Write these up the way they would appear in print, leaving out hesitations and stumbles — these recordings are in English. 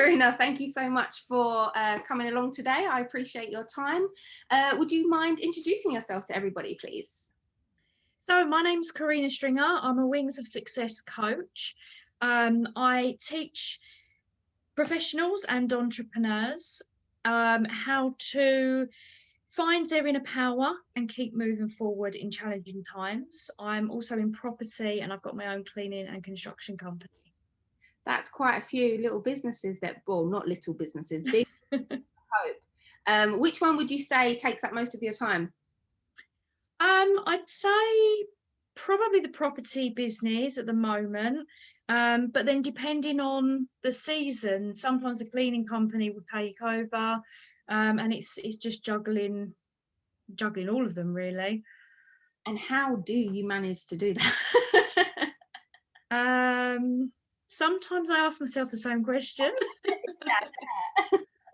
Corinna, thank you so much for coming along today. I appreciate your time. Would you mind introducing yourself to everybody, please? So my name's Corinna Stringer. I'm a Wings of Success coach. I teach professionals and entrepreneurs how to find their inner power and keep moving forward in challenging times. I'm also in property and I've got my own cleaning and construction company. That's quite a few little businesses that, well, not little businesses, big businesses, I hope. Which one would you say takes up most of your time? I'd say probably the property business at the moment. But then depending on the season, sometimes the cleaning company will take over. And it's just juggling all of them really. And how do you manage to do that? Sometimes I ask myself the same question.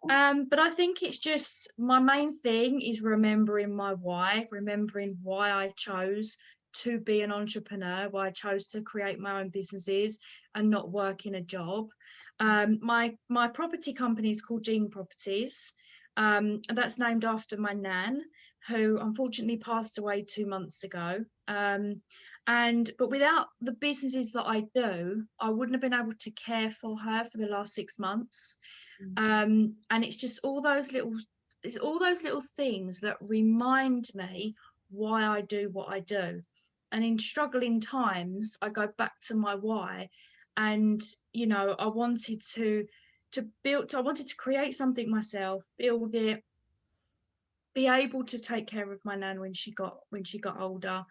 But I think it's just my main thing is remembering my why, remembering why I chose to be an entrepreneur, why I chose to create my own businesses and not work in a job. My property company is called Jean Properties, and that's named after my nan, who unfortunately passed away 2 months ago. But without the businesses that I do, I wouldn't have been able to care for her for the last 6 months. And it's just all those little things that remind me why I do what I do. And in struggling times, I go back to my why. And I wanted to create something myself, build it, be able to take care of my nan when she got older,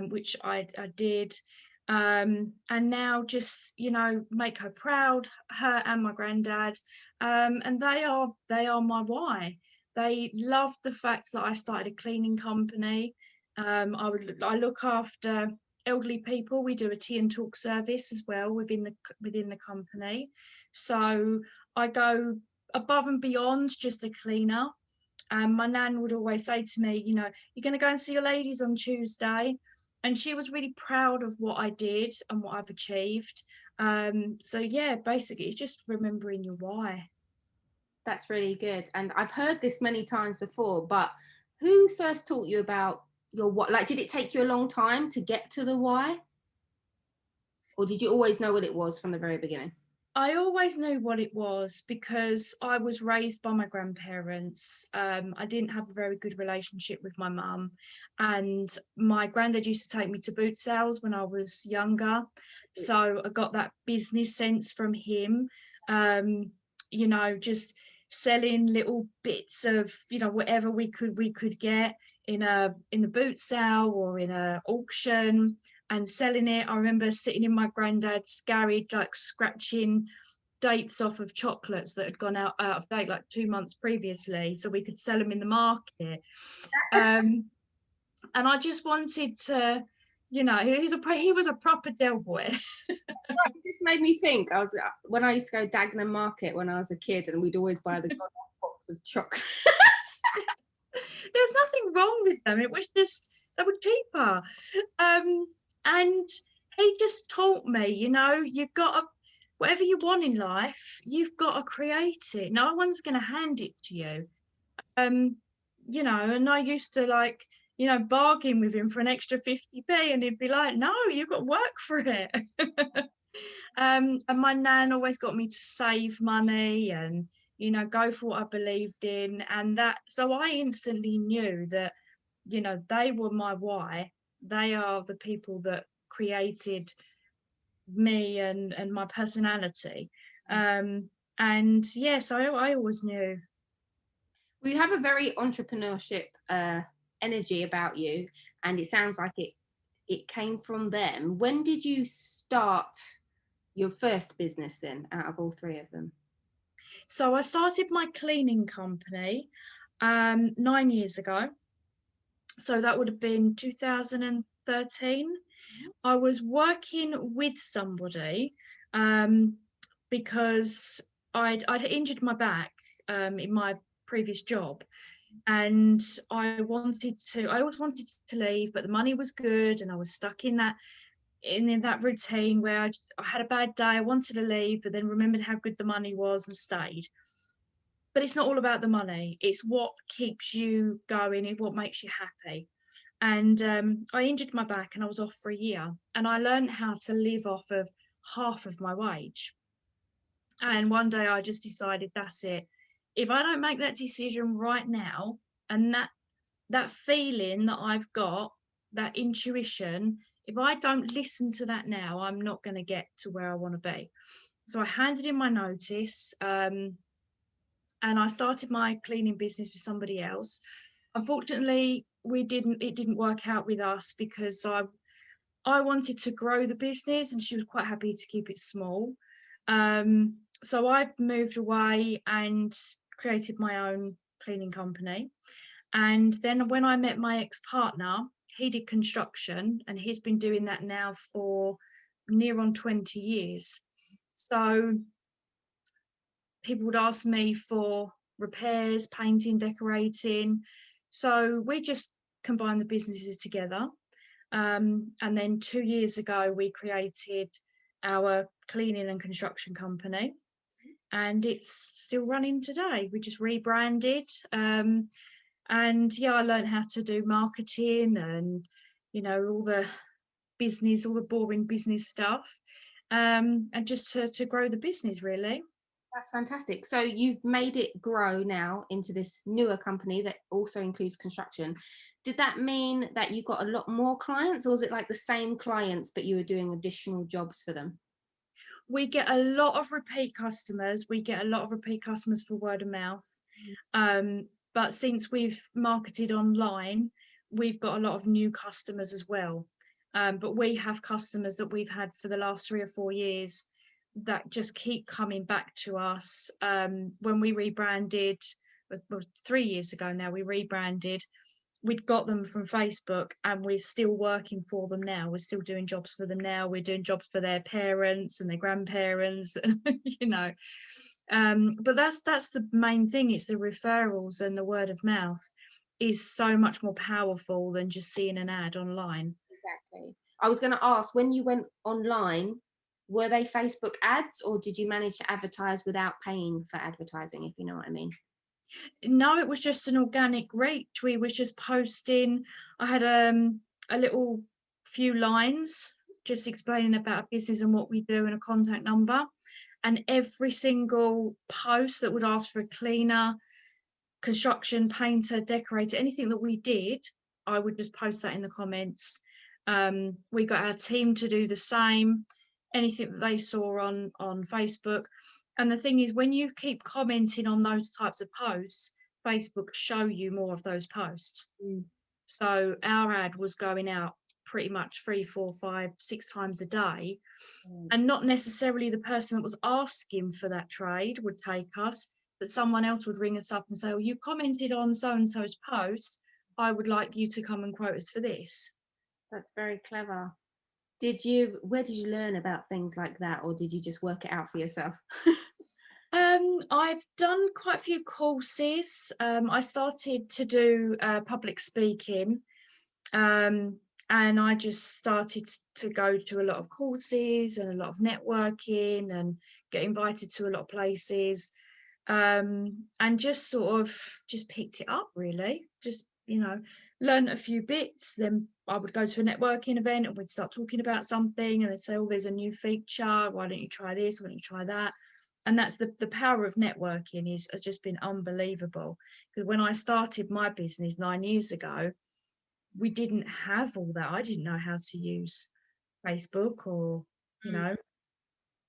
which I did. And now just make her proud, her and my granddad, and they are my why. They loved the fact that I started a cleaning company. I look after elderly people. We do a tea and talk service as well within the company, so I go above and beyond just a cleaner. And my nan would always say to me, you're going to go and see your ladies on Tuesday. And she was really proud of what I did and what I've achieved. So yeah, basically it's just remembering your why. That's really good. And I've heard this many times before, but who first taught you about your what? Like, did it take you a long time to get to the why? Or did you always know what it was from the very beginning? I always knew what it was because I was raised by my grandparents. I didn't have a very good relationship with my mum, and my granddad used to take me to boot sales when I was younger. So I got that business sense from him. Just selling little bits of whatever we could get in the boot sale or in a auction and selling it. I remember sitting in my granddad's garage, like scratching dates off of chocolates that had gone out of date like 2 months previously, so we could sell them in the market. And I just wanted to, he was a proper Del boy. It just made me think. When I used to go Dagenham Market when I was a kid, and we'd always buy the box of chocolates. There was nothing wrong with them. It was just they were cheaper. And he just taught me, you've got to, whatever you want in life, you've got to create it. No one's going to hand it to you. And I used to bargain with him for an extra 50p, and he'd be like, no, you've got to work for it. And my nan always got me to save money and, go for what I believed in. And so I instantly knew that, they were my why. They are the people that created me and my personality. And yes, I always knew. We have a very entrepreneurship energy about you, and it sounds like it came from them. When did you start your first business then, out of all three of them? So I started my cleaning company 9 years ago. So that would have been 2013. I was working with somebody because I'd injured my back in my previous job, and I always wanted to leave, but the money was good and I was stuck in that in that routine where I had a bad day, I wanted to leave, but then remembered how good the money was and stayed. But it's not all about the money. It's what keeps you going and what makes you happy. And I injured my back and I was off for a year. And I learned how to live off of half of my wage. And one day I just decided that's it. If I don't make that decision right now, and that feeling that I've got, that intuition, if I don't listen to that now, I'm not going to get to where I want to be. So I handed in my notice, and I started my cleaning business with somebody else. Unfortunately, it didn't work out with us because I wanted to grow the business and she was quite happy to keep it small. So I moved away and created my own cleaning company. And then when I met my ex-partner, he did construction and he's been doing that now for near on 20 years. So people would ask me for repairs, painting, decorating. So we just combined the businesses together. And then 2 years ago, we created our cleaning and construction company. And it's still running today. We just rebranded. And yeah, I learned how to do marketing and, all the business, all the boring business stuff. And just to grow the business, really. That's fantastic. So you've made it grow now into this newer company that also includes construction. Did that mean that you got a lot more clients, or was it like the same clients, but you were doing additional jobs for them? We get a lot of repeat customers. We get a lot of repeat customers for word of mouth. But since we've marketed online, we've got a lot of new customers as well. But we have customers that we've had for the last 3 or 4 years that just keep coming back to us. When we rebranded, well, 3 years ago now, we rebranded. We'd got them from Facebook and we're still working for them now. We're still doing jobs for them now. We're doing jobs for their parents and their grandparents, you know. But that's the main thing. It's the referrals and the word of mouth is so much more powerful than just seeing an ad online. Exactly. I was going to ask, when you went online, were they Facebook ads, or did you manage to advertise without paying for advertising, if you know what I mean? No, it was just an organic reach. We was just posting. I had a little few lines just explaining about our business and what we do and a contact number. And every single post that would ask for a cleaner, construction, painter, decorator, anything that we did, I would just post that in the comments. We got our team to do the same. Anything that they saw on Facebook. And the thing is, when you keep commenting on those types of posts, Facebook show you more of those posts. Mm. So our ad was going out pretty much 3, 4, 5, 6 times a day. And not necessarily the person that was asking for that trade would take us, but someone else would ring us up and say, "Oh, you commented on so and so's post. I would like you to come and quote us for this." That's very clever. Where did you learn about things like that, or did you just work it out for yourself? I've done quite a few courses. I started to do public speaking, and I just started to go to a lot of courses and a lot of networking and get invited to a lot of places, and just sort of just picked it up really. Just learned a few bits. Then I would go to a networking event and we'd start talking about something, and they'd say, "Oh, there's a new feature. Why don't you try this? Why don't you try that?" And that's the power of networking has just been unbelievable. Because when I started my business 9 years ago, we didn't have all that. I didn't know how to use Facebook or, you Mm. know,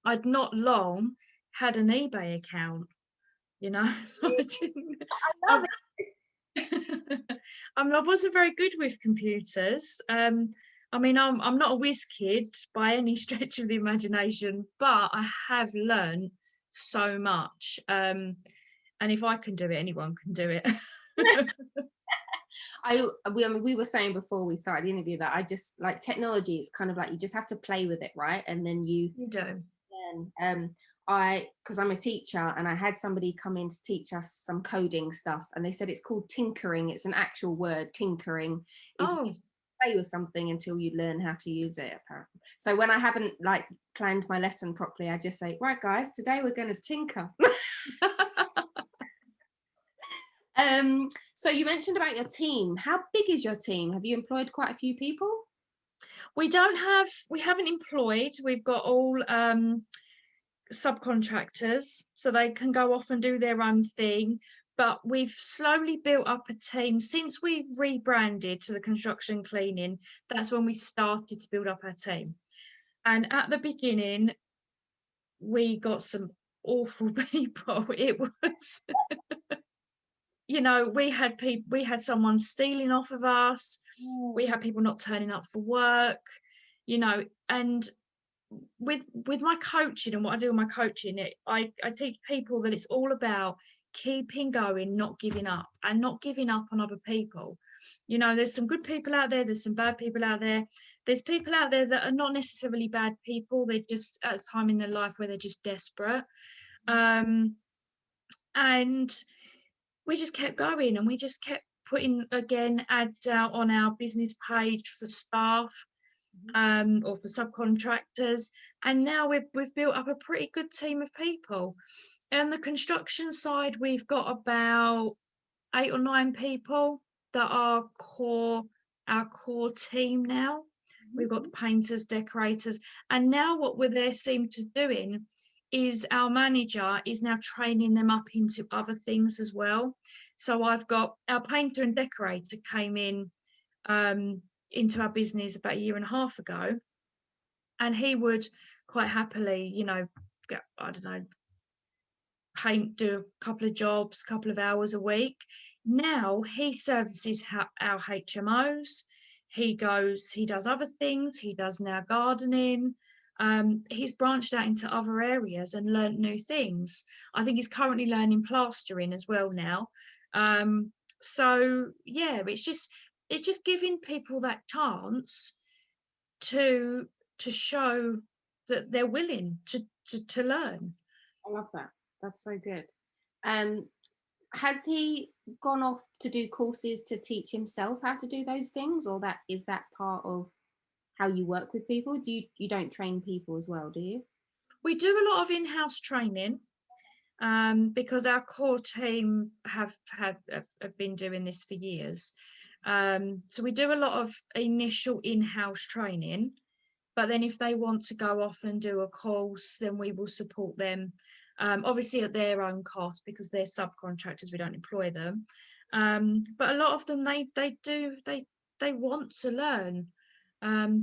I'd not long had an eBay account, you know. So I didn't I I, love I mean, I wasn't very good with computers. I mean, I'm not a whiz kid by any stretch of the imagination, but I have learned so much. And if I can do it, anyone can do it. it. We were saying before we started the interview that I just like technology. It's kind of like you just have to play with it, right? And then you You do. learn. Because I'm a teacher, and I had somebody come in to teach us some coding stuff, and they said it's called tinkering. It's an actual word. Tinkering is Oh, play with something until you learn how to use it, apparently. So when I haven't like planned my lesson properly, I just say, right guys, today we're going to tinker. So you mentioned about your team. How big is your team? Have you employed quite a few people? We haven't employed. We've got all subcontractors, so they can go off and do their own thing. But we've slowly built up a team since we rebranded to the construction cleaning. That's when we started to build up our team. And at the beginning, we got some awful people. It was, we had someone stealing off of us. We had people not turning up for work, and with my coaching and what I do with my coaching, I teach people that it's all about keeping going, not giving up, and not giving up on other people. There's some good people out there, there's some bad people out there. There's people out there that are not necessarily bad people, they're just at a time in their life where they're just desperate. And we just kept going, and we just kept putting again ads out on our business page for staff, or for subcontractors, and now we've built up a pretty good team of people. On the construction side, we've got about 8 or 9 people that are our core team now. We've got the painters, decorators, and now what they seem to doing is our manager is now training them up into other things as well. So I've got our painter and decorator came in into our business about a year and a half ago, and he would quite happily, get, I don't know, do a couple of jobs, couple of hours a week. Now he services our HMOs. He does other things. He does now gardening. He's branched out into other areas and learned new things. I think he's currently learning plastering as well now. So yeah, it's just giving people that chance to show that they're willing to learn. I love that. That's so good. Has he gone off to do courses to teach himself how to do those things, or that is that part of how you work with people? You don't train people as well, do you? We do a lot of in-house training, because our core team have been doing this for years. So we do a lot of initial in-house training, but then if they want to go off and do a course, then we will support them, obviously at their own cost, because they're subcontractors, we don't employ them. But a lot of them, they want to learn,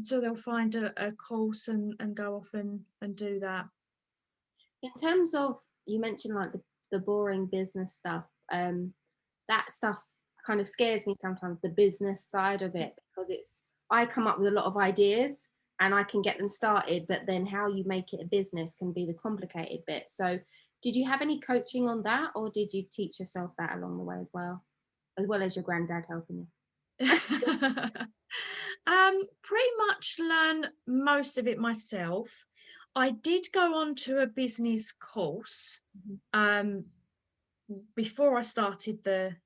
so they'll find a course and go off and do that. In terms of, you mentioned like the boring business stuff, that stuff kind of scares me sometimes, the business side of it, because I come up with a lot of ideas and I can get them started, but then how you make it a business can be the complicated bit. So did you have any coaching on that, or did you teach yourself that along the way as well as your granddad helping you? Pretty much learn most of it myself. I did go on to a business course before I started the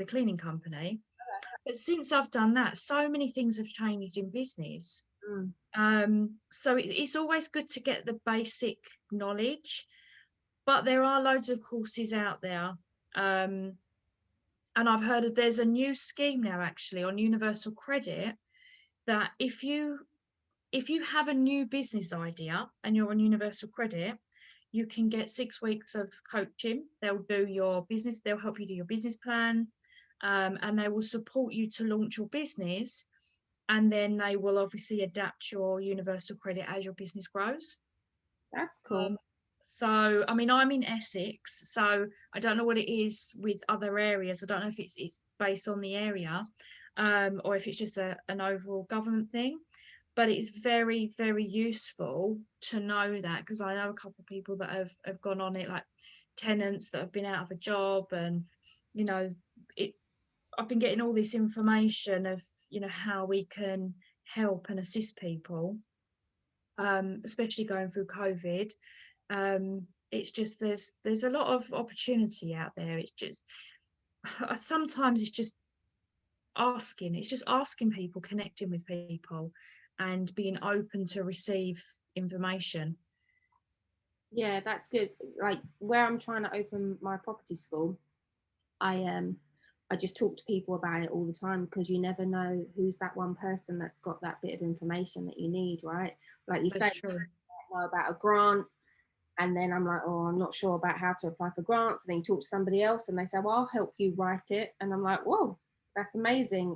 cleaning company. But since I've done that, so many things have changed in business. So it's always good to get the basic knowledge, but there are loads of courses out there. And I've heard there's a new scheme now actually on universal credit, that if you have a new business idea and you're on universal credit, you can get 6 weeks of coaching. They'll help you do your business plan, and they will support you to launch your business. And then they will obviously adapt your universal credit as your business grows. That's cool. So, I mean, I'm in Essex, so I don't know what it is with other areas. I don't know if it's based on the area, or if it's just an overall government thing. But it's very, very useful to know that, because I know a couple of people that have gone on it, like tenants that have been out of a job, and I've been getting all this information of how we can help and assist people, especially going through COVID. It's just there's a lot of opportunity out there. It's just sometimes it's just asking. It's just asking people, connecting with people, and being open to receive information. Yeah, that's good. Like where I'm trying to open my property school, I just talk to people about it all the time, because you never know who's that one person that's got that bit of information that you need, right? Like you say, That's I true. know about a grant, and then I'm like, oh, I'm not sure about how to apply for grants. And then you talk to somebody else, and they say, well, I'll help you write it. And I'm like, whoa, that's amazing.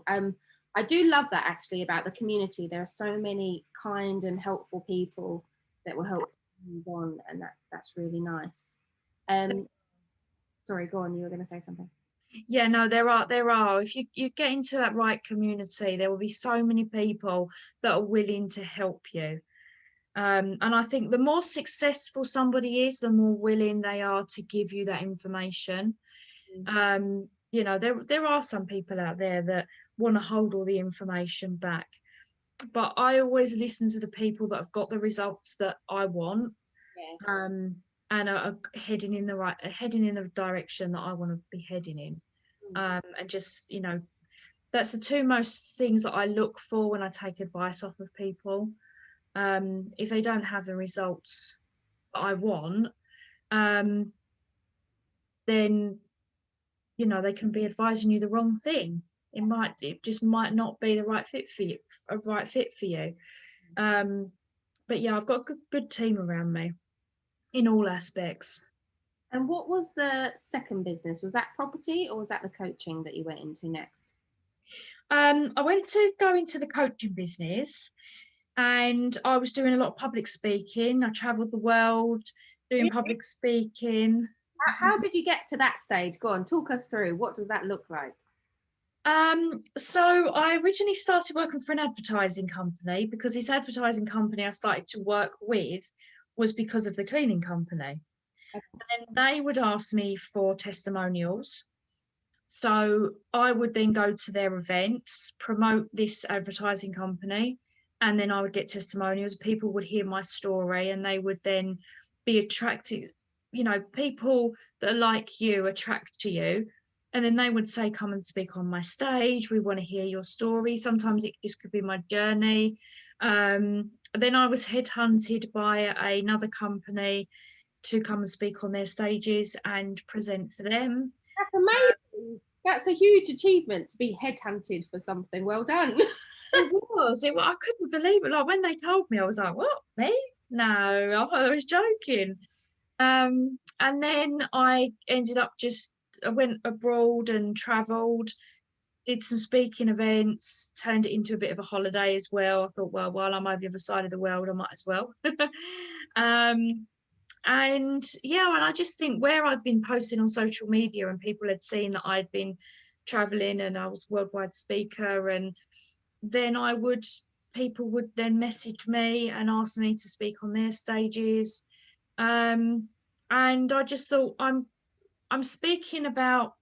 I do love that actually about the community. There are so many kind and helpful people that will help you move on, and that's really nice. Um, Sorry, go on. You were going to say something. Yeah, no, there are. If you get into that right community, there will be so many people that are willing to help you. And I think the more successful somebody is, the more willing they are to give you that information. There are some people out there that want to hold all the information back, but I always listen to the people that have got the results that I want, Yeah. um, and are heading in the direction that I want to be heading in. And just, that's the two most things that I look for when I take advice off of people. If they don't have the results that I want, um, then they can be advising you the wrong thing. It just might not be the right fit for you, a right fit for you. Um, but yeah, I've got a good team around me in all aspects. And what was the second business? Was that property, or was that the coaching that you went into next? I went to go into the coaching business, and I was doing a lot of public speaking. I traveled the world doing Really? public speaking. How did you get to that stage? Go on, talk us through. What does that look like? So I originally started working for an advertising company, because this advertising company I started to work with was because of the cleaning company. And then they would ask me for testimonials. So I would then go to their events, promote this advertising company, and then I would get testimonials. People would hear my story, and they would then be attracted. People that are like you attract to you. And then they would say, come and speak on my stage. We want to hear your story. Sometimes it just could be my journey. Then I was headhunted by another company to come and speak on their stages and present for them. That's amazing. That's a huge achievement to be headhunted for something. Well done. I couldn't believe it. Like when they told me, I was like, what, me? No, I thought I was joking. And then I went abroad and traveled, did some speaking events, turned it into a bit of a holiday as well. I thought, well, while I'm over the other side of the world, I might as well. um, and yeah, and I just think where I'd been posting on social media and people had seen that I'd been traveling and I was a worldwide speaker, and then people would then message me and ask me to speak on their stages. And I just thought, I'm speaking about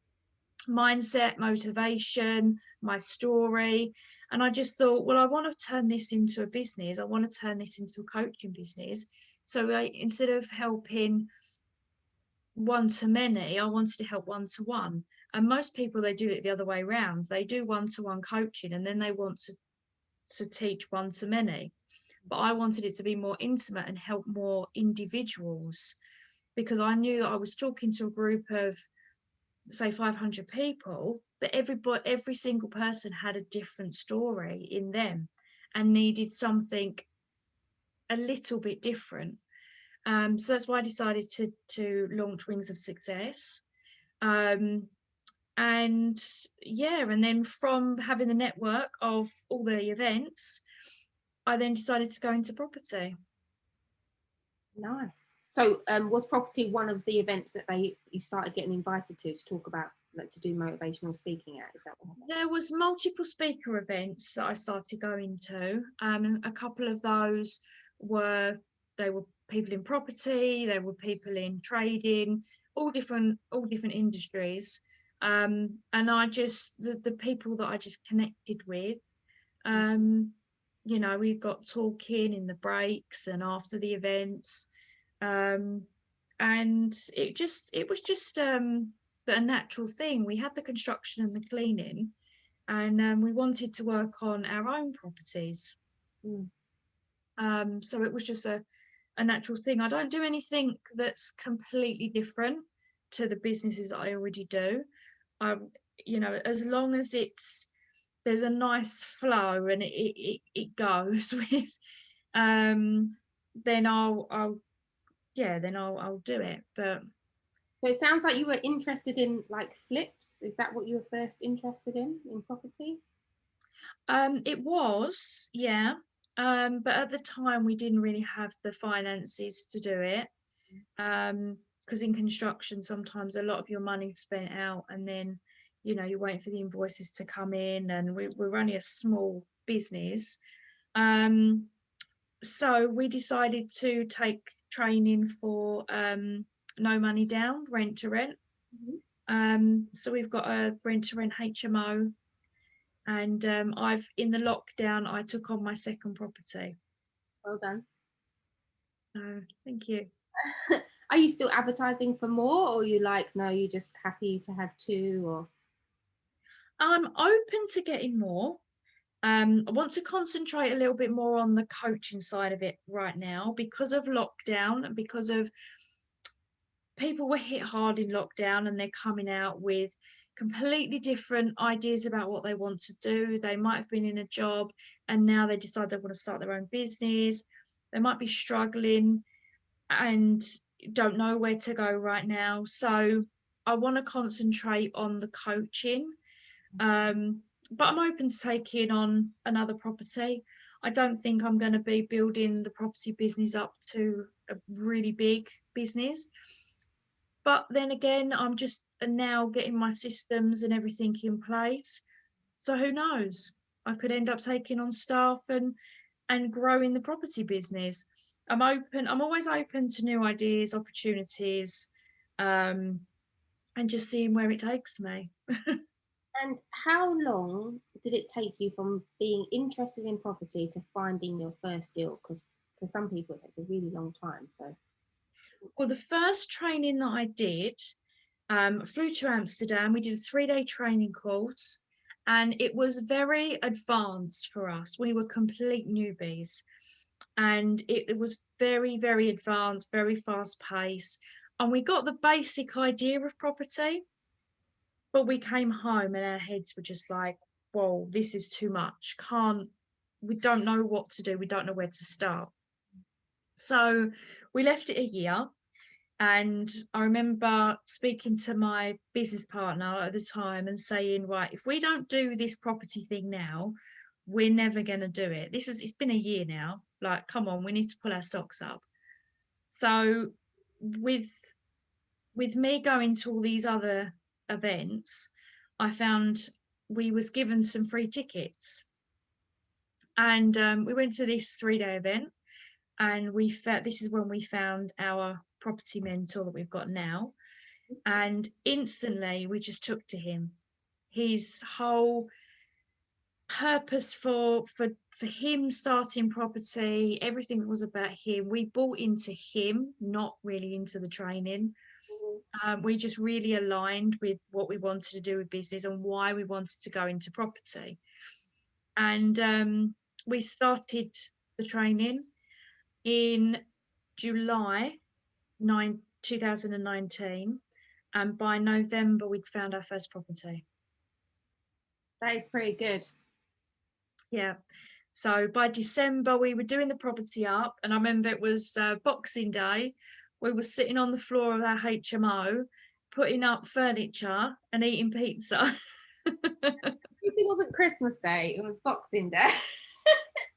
mindset, motivation, my story. And I just thought, well, I want to turn this into a business. I want to turn this into a coaching business. So instead of helping one to many, I wanted to help one to one. And most people, they do it the other way around. They do one to one coaching, and then they want to teach one to many. But I wanted it to be more intimate and help more individuals, because I knew that I was talking to a group of, say, 500 people, but every single person had a different story in them and needed something a little bit different. So that's why I decided to launch Wings of Success. Um, and yeah, and then from having the network of all the events, I then decided to go into property. Nice. So, was property one of the events that you started getting invited to talk about, like to do motivational speaking at? Is that what happened? There was multiple speaker events that I started going to. And a couple of those were they were people in property, there were people in trading, all different industries. And I just the people that I just connected with, um, we got talking in the breaks and after the events. Um, and it was just a natural thing. We had the construction and the cleaning, and we wanted to work on our own properties. Mm. So it was just a natural thing. I don't do anything that's completely different to the businesses that I already do. I, as long as there's a nice flow and it goes with, then I'll do it. But So it sounds like you were interested in like flips. Is that what you were first interested in property? it was, yeah. But at the time we didn't really have the finances to do it. Because in construction sometimes a lot of your money's spent out, and then you're waiting for the invoices to come in, and we're only a small business. So we decided to take training for no money down, rent to rent. So we've got a rent to rent HMO, and I've in the lockdown I took on my second property. Well done. So thank you. Are you still advertising for more, or you like, no, you're just happy to have two? Or I'm open to getting more. I want to concentrate a little bit more on the coaching side of it right now because of lockdown and because of people were hit hard in lockdown, and they're coming out with completely different ideas about what they want to do. They might have been in a job and now they decide they want to start their own business. They might be struggling and don't know where to go right now. So I want to concentrate on the coaching. But I'm open to taking on another property. I don't think I'm going to be building the property business up to a really big business. But then again, I'm just now getting my systems and everything in place. So who knows? I could end up taking on staff and growing the property business. I'm open. I'm always open to new ideas, opportunities, and just seeing where it takes me. and how long did it take you from being interested in property to finding your first deal? Because for some people it takes a really long time. So Well, the first training that I did, I flew to Amsterdam. We did a 3-day training course, and it was very advanced for us. We were complete newbies, and it was very, very advanced, very fast paced. And we got the basic idea of property, but we came home and our heads were just like, whoa, this is too much. We don't know what to do. We don't know where to start. So we left it a year. And I remember speaking to my business partner at the time and saying, right, if we don't do this property thing now, we're never going to do it. It's been a year now. Like, come on, we need to pull our socks up. So with me going to all these other events, I found we was given some free tickets. And we went to this 3-day event, and this is when we found our property mentor that we've got now, and instantly we just took to him. His whole purpose for him starting property, everything was about him. We bought into him, not really into the training. We just really aligned with what we wanted to do with business and why we wanted to go into property. And we started the training in July 2019, and by November we'd found our first property. that is pretty good. Yeah. So by December we were doing the property up, and I remember it was Boxing Day. We were sitting on the floor of our HMO, putting up furniture and eating pizza. It wasn't Christmas Day, it was Boxing Day.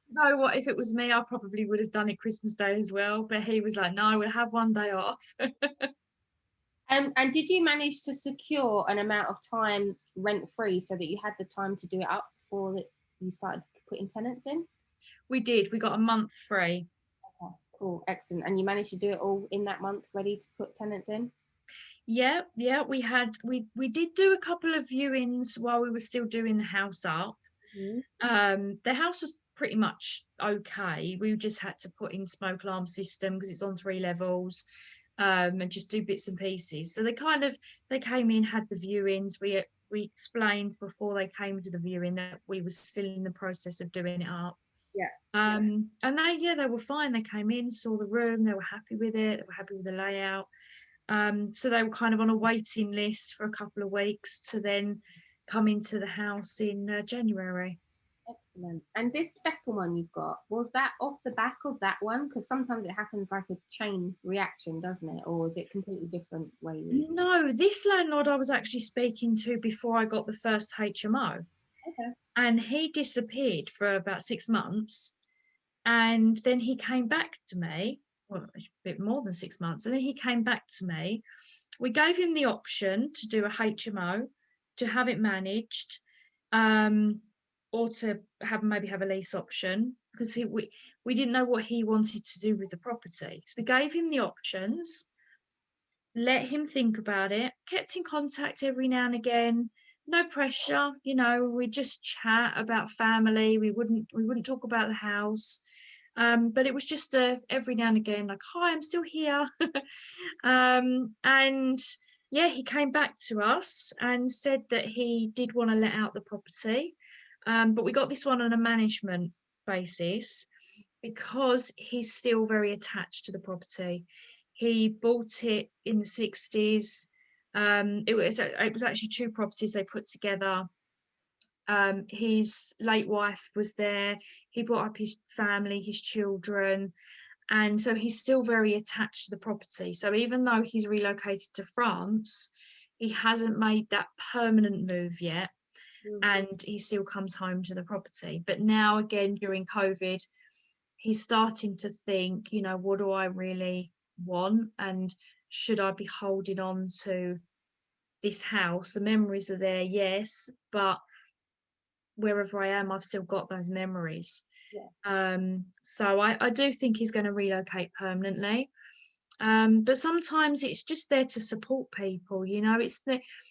You know what? If it was me, I probably would have done it Christmas Day as well. But he was like, "No, we'll have one day off." And did you manage to secure an amount of time rent free so that you had the time to do it up before that you started putting tenants in? We did. We got a month free. Okay, cool, excellent. And you managed to do it all in that month, ready to put tenants in? Yeah. We did do a couple of viewings while we were still doing the house up. The house was pretty much okay. We just had to put in smoke alarm system because it's on 3 levels, and just do bits and pieces. So they came in, had the viewings. We we explained before they came to the viewing that we were still in the process of doing it up. Yeah. And they were fine. They came in, saw the room, they were happy with it, they were happy with the layout. So they were kind of on a waiting list for a couple of weeks to then come into the house in January. Excellent. And this second one you've got, was that off the back of that one? Because sometimes it happens like a chain reaction, doesn't it? Or is it completely different way? No, this landlord I was actually speaking to before I got the first HMO. Okay. And he disappeared for about 6 months. And then he came back to me, well, a bit more than 6 months. And then he came back to me. We gave him the option to do a HMO, to have it managed, or to maybe have a lease option, because we didn't know what he wanted to do with the property. So we gave him the options, let him think about it, kept in contact every now and again. No pressure, we just chat about family. We wouldn't talk about the house. But it was just every now and again, like, hi, I'm still here. And yeah, he came back to us and said that he did want to let out the property. But we got this one on a management basis because he's still very attached to the property. He bought it in the 60s. It was actually 2 properties they put together. His late wife was there. He brought up his family, his children, and so he's still very attached to the property. So even though he's relocated to France, he hasn't made that permanent move yet, and he still comes home to the property. But now again, during COVID, he's starting to think, what do I really want, and should I be holding on to this house? The memories are there, yes, but wherever I am, I've still got those memories. Yeah. So I do think he's going to relocate permanently. But sometimes it's just there to support people, it's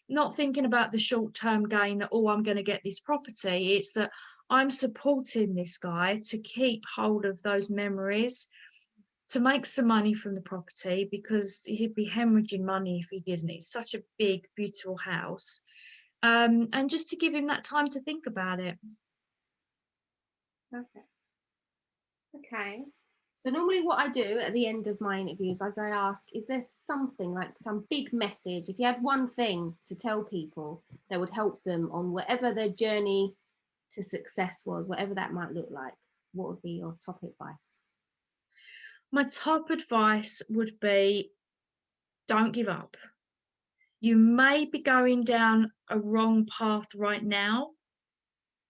not thinking about the short-term gain that, oh, I'm going to get this property. It's that I'm supporting this guy to keep hold of those memories, to make some money from the property, because he'd be hemorrhaging money if he didn't. It's such a big, beautiful house. And just to give him that time to think about it. Perfect. Okay. So normally what I do at the end of my interviews is I ask, is there something, like some big message, if you had one thing to tell people that would help them on whatever their journey to success was, whatever that might look like, what would be your top advice? My top advice would be, don't give up. You may be going down a wrong path right now,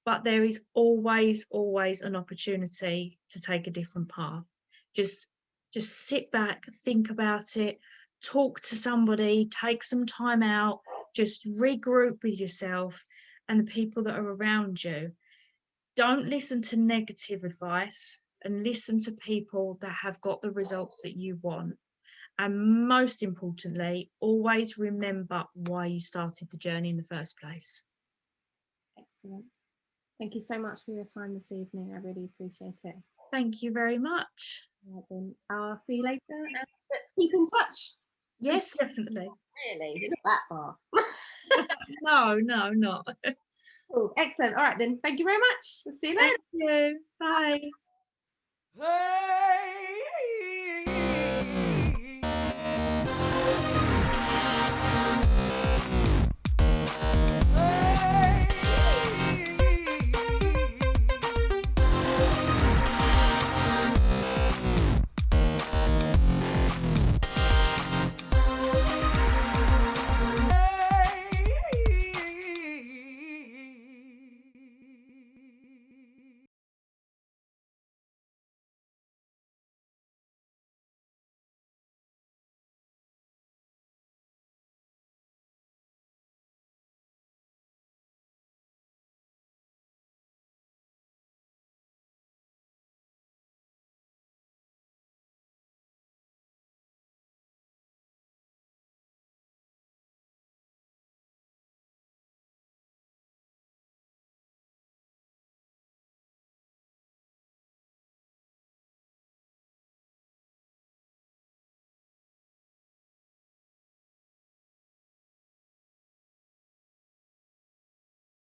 but there is always, always an opportunity to take a different path. Just sit back, think about it, talk to somebody, take some time out, just regroup with yourself and the people that are around you. Don't listen to negative advice, and listen to people that have got the results that you want. And most importantly, always remember why you started the journey in the first place. Excellent. Thank you so much for your time this evening. I really appreciate it. Thank you very much. Right, then I'll see you later, and let's keep in touch. Yes, definitely. Really? You're not that far. No, not. Cool. Excellent. All right, then. Thank you very much. See you later. Thank you. Bye. Hey!